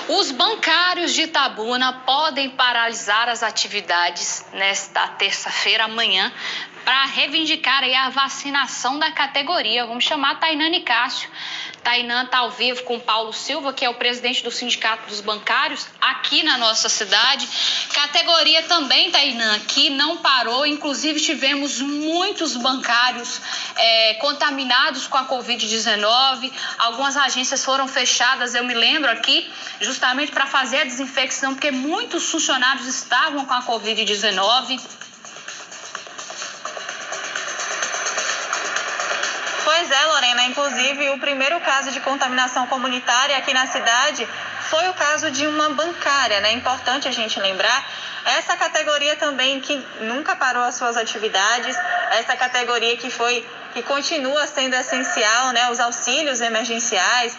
Os bancários de Itabuna podem paralisar as atividades nesta terça-feira, amanhã, para reivindicar aí a vacinação da categoria. Vamos chamar a Tainan Nicásio. Tainan está ao vivo com o Paulo Silva, que é o presidente do Sindicato dos Bancários, aqui na nossa cidade. Categoria também, Tainan, que não parou. Inclusive, tivemos muitos bancários contaminados com a Covid-19. Algumas agências foram fechadas, eu me lembro aqui, justamente para fazer a desinfecção, porque muitos funcionários estavam com a Covid-19. Pois é, Lorena, inclusive o primeiro caso de contaminação comunitária aqui na cidade foi o caso de uma bancária, né? É importante a gente lembrar. Essa categoria também que nunca parou as suas atividades, essa categoria que continua sendo essencial, né? Os auxílios emergenciais,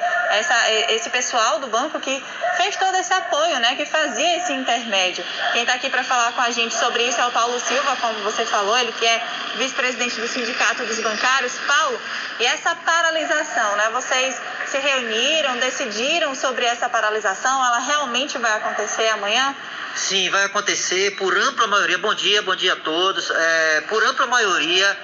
esse pessoal do banco que fez todo esse apoio, né? Que fazia esse intermédio. Quem está aqui para falar com a gente sobre isso é o Paulo Silva, como você falou, ele que é vice-presidente do Sindicato dos Bancários. Paulo, e essa paralisação, né? Vocês se reuniram, decidiram sobre essa paralisação, ela realmente vai acontecer amanhã? Sim, vai acontecer por ampla maioria. Bom dia a todos. Por ampla maioria,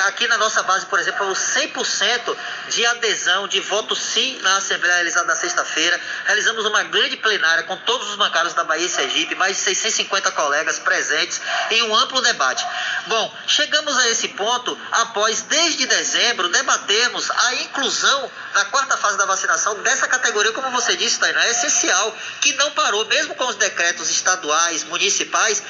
aqui na nossa base, por exemplo, o 100% de adesão, de voto sim na Assembleia realizada na sexta-feira. Realizamos uma grande plenária com todos os bancários da Bahia e Sergipe, mais de 650 colegas presentes em um amplo debate. Bom, chegamos a esse ponto após, desde dezembro, debatermos a inclusão na quarta fase da vacinação dessa categoria, como você disse, Tainá, é essencial, que não parou, mesmo com os decretos estaduais, municipais,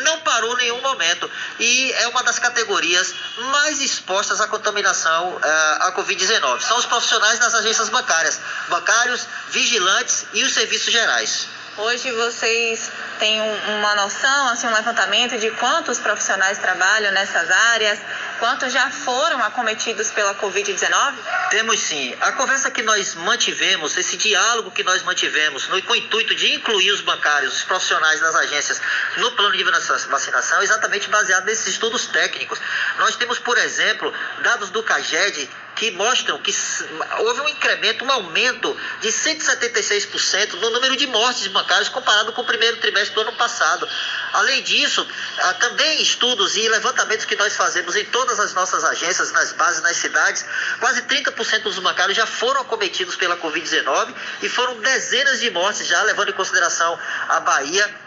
não parou em nenhum momento. E é uma das categorias mais expostas à contaminação à Covid-19. São os profissionais das agências bancárias, bancários, vigilantes e os serviços gerais. Hoje vocês têm uma noção, assim, um levantamento de quantos profissionais trabalham nessas áreas, quantos já foram acometidos pela Covid-19? Temos sim. A conversa que nós mantivemos, esse diálogo que nós mantivemos com o intuito de incluir os bancários, os profissionais das agências no plano de vacinação, é exatamente baseado nesses estudos técnicos. Nós temos, por exemplo, dados do CAGED que mostram que houve um incremento, um aumento de 176% no número de mortes de bancários comparado com o primeiro trimestre do ano passado. Além disso, também estudos e levantamentos que nós fazemos em todas as nossas agências, nas bases, nas cidades, quase 30% dos bancários já foram acometidos pela Covid-19 e foram dezenas de mortes já, levando em consideração a Bahia,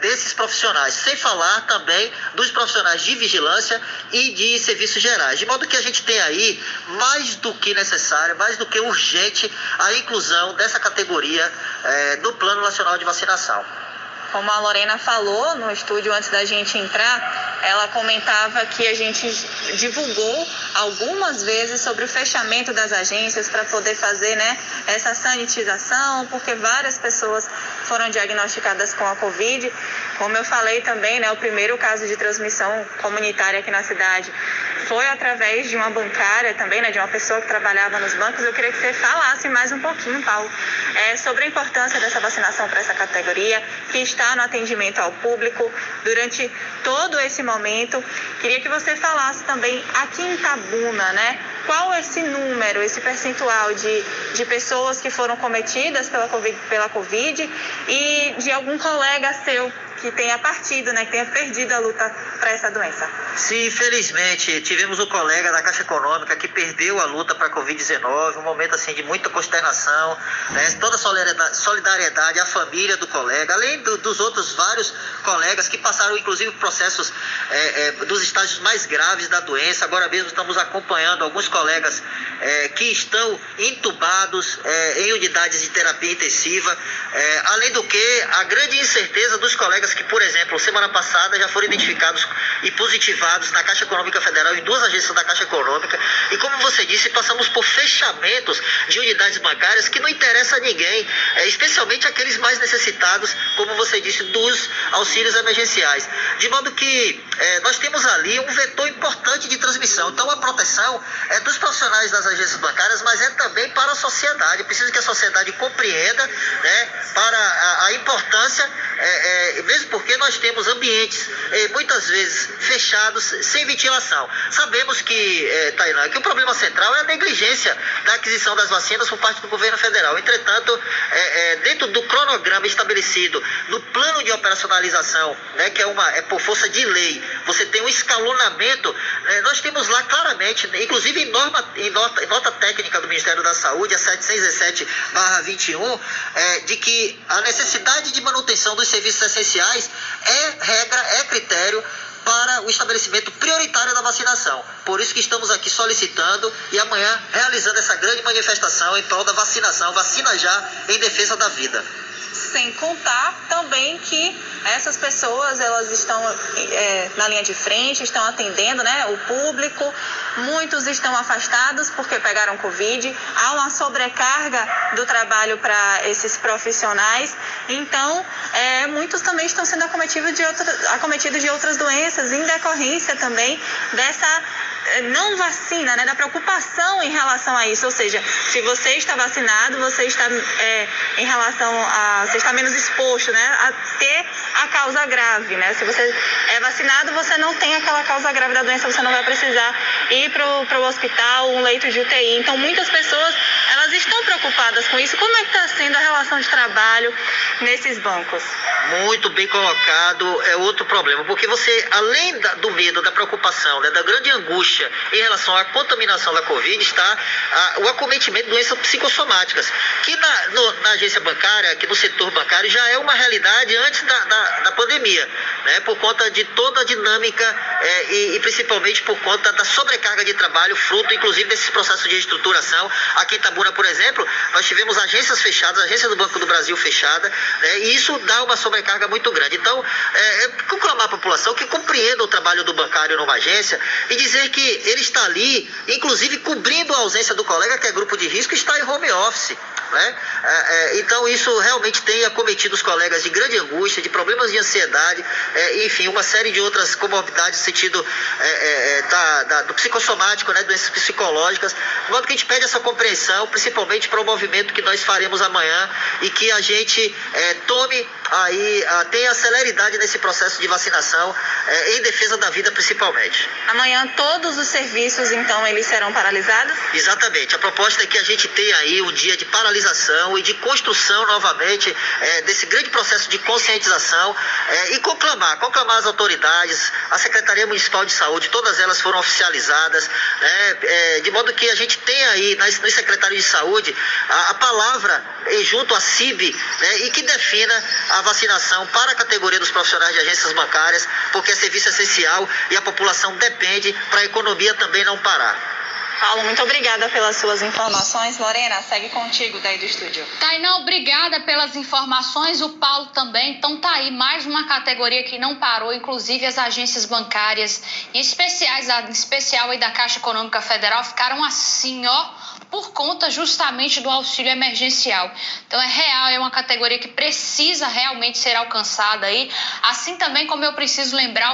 desses profissionais, sem falar também dos profissionais de vigilância e de serviços gerais. De modo que a gente tem aí, mais do que necessária, mais do que urgente, a inclusão dessa categoria no Plano Nacional de Vacinação. Como a Lorena falou no estúdio antes da gente entrar, ela comentava que a gente divulgou algumas vezes sobre o fechamento das agências para poder fazer, né, essa sanitização, porque várias pessoas foram diagnosticadas com a Covid. Como eu falei também, né, o primeiro caso de transmissão comunitária aqui na cidade foi através de uma bancária também, né, de uma pessoa que trabalhava nos bancos. Eu queria que você falasse mais um pouquinho, Paulo, sobre a importância dessa vacinação para essa categoria, que está no atendimento ao público durante todo esse momento. Queria que você falasse também aqui em Itabuna, né, qual é esse número, esse percentual de pessoas que foram cometidas pela Covid e de algum colega seu que tenha partido, né, que tenha perdido a luta para essa doença. Sim, infelizmente, tivemos um colega da Caixa Econômica que perdeu a luta para a Covid-19, um momento assim de muita consternação, né, toda solidariedade à família do colega, além dos outros vários colegas que passaram inclusive processos dos estágios mais graves da doença. Agora mesmo estamos acompanhando alguns colegas que estão entubados em unidades de terapia intensiva, além do que a grande incerteza dos colegas que, por exemplo, semana passada já foram identificados e positivados na Caixa Econômica Federal, em 2 agências da Caixa Econômica, e como você disse, passamos por fechamentos de unidades bancárias que não interessa a ninguém, especialmente aqueles mais necessitados, como você disse, dos auxílios emergenciais. De modo que nós temos ali um vetor importante de transmissão. Então a proteção é dos profissionais das agências bancárias, mas é também para a sociedade. Preciso que a sociedade compreenda, né, para a importância mesmo porque nós temos ambientes muitas vezes fechados, sem ventilação. Sabemos que, Tainá, que o problema central é a negligência da aquisição das vacinas por parte do governo federal. Entretanto, dentro do cronograma estabelecido no plano de operacionalização, né, que é por força de lei, você tem um escalonamento, nós temos lá claramente, inclusive em nota técnica do Ministério da Saúde, a 717/21, de que a necessidade de manutenção dos serviços essenciais é regra, é critério para o estabelecimento prioritário da vacinação. Por isso que estamos aqui solicitando e amanhã realizando essa grande manifestação em prol da vacinação, vacina já em defesa da vida. Sem contar também que essas pessoas, elas estão na linha de frente, estão atendendo, né, o público, muitos estão afastados porque pegaram Covid, há uma sobrecarga do trabalho para esses profissionais, então muitos também estão sendo acometidos de outras doenças, em decorrência também dessa não vacina, né, da preocupação em relação a isso, ou seja, se você está vacinado, você está você está menos exposto, né, a ter a causa grave, né? Se você é vacinado, você não tem aquela causa grave da doença, você não vai precisar ir para o hospital, um leito de UTI. Então, muitas pessoas, elas estão preocupadas com isso. Como é que está sendo a relação de trabalho nesses bancos? Muito bem colocado, é outro problema, porque você, além do medo, da preocupação, né, da grande angústia em relação à contaminação da Covid, está o acometimento de doenças psicossomáticas, que na agência bancária, que no setor bancário, já é uma realidade antes da pandemia, né, por conta de toda a dinâmica e principalmente por conta da sobrecarga de trabalho, fruto inclusive desses processos de reestruturação. Aqui em Itabuna, por exemplo, nós tivemos agências fechadas, a agência do Banco do Brasil fechada, né, e isso dá uma sobrecarga muito grande. Então, conclamar a população que compreenda o trabalho do bancário numa agência e dizer que ele está ali, inclusive cobrindo a ausência do colega que é grupo de risco, está em home office, né? Então isso realmente tem acometido os colegas de grande angústia, de problemas de ansiedade, enfim, uma série de outras comorbidades no sentido do psicossomático, né, doenças psicológicas, de modo que a gente pede essa compreensão, principalmente para o movimento que nós faremos amanhã e que a gente tenha celeridade nesse processo de vacinação em defesa da vida principalmente. Amanhã todos os serviços, então, eles serão paralisados? Exatamente. A proposta é que a gente tenha aí um dia de paralisação e de construção novamente desse grande processo de conscientização e conclamar as autoridades, a Secretaria Municipal de Saúde, todas elas foram oficializadas, né, de modo que a gente tenha aí nos secretários de saúde a palavra junto à CIB, né, e que defina a vacinação para a categoria dos profissionais de agências bancárias, porque é serviço essencial e a população depende para a economia também não parar. Paulo, muito obrigada pelas suas informações. Lorena, segue contigo daí do estúdio. Tainá, obrigada pelas informações. O Paulo também. Então tá aí mais uma categoria que não parou, inclusive as agências bancárias, em especial aí da Caixa Econômica Federal, ficaram assim, por conta justamente do auxílio emergencial. Então é real, é uma categoria que precisa realmente ser alcançada aí, assim também como eu preciso lembrar